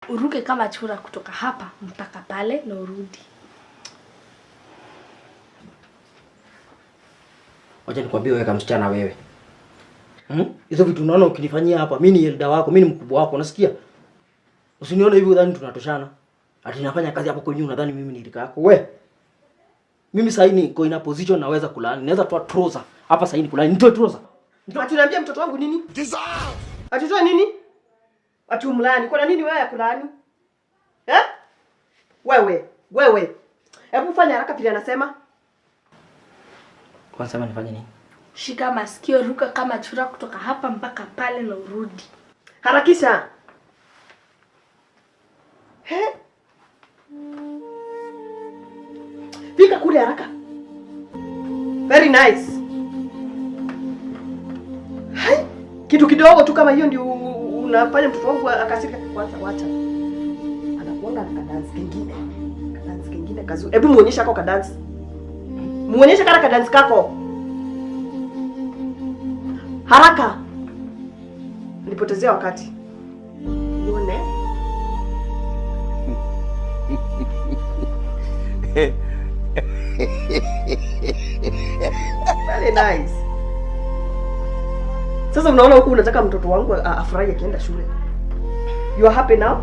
uruke kama chura kutoka hapa mpaka pale na urudi. Wacha nikwambie wewe kama msichana wewe. Hizo vitu unaona ukinifanyia hapa, mimi ni elda wako, mimi ni mkubwa wako, unasikia? Usinione hivi udhani tunatoshana. Ati nafanya kazi hapo kwenye unadhani mimi ni rika yako. We. Mimi sasa niko in a position naweza kulaani. Naweza toa trouser. Hapa sasa kulaani. Nitoe trouser. Ndio atuniambia mtoto wangu nini? Atutoe nini? Ati umlaani. Kuna nini wewe ya kulaani? Wewe. Hebu fanya haraka vile anasema. Kwa sababu nifanye nini? Shika masikio, ruka kama chura kutoka hapa mpaka pale na urudi. Harakisha. Fika kule haraka. Very nice. Hai, kitu kidogo tu kama hiyo ndio unafanya mtoto wangu akasirika. Kwanza wacha. Anakuanga na dance kingine. Dance kingine kazuri. Hebu muonyeshe kako ka dance. Muonyeshe kana ka dance kako. Haraka. Nilipotezea wakati. Uone. Very nice. Sasa unaona huku unataka mtoto wangu afurahi akienda shule. You are happy now?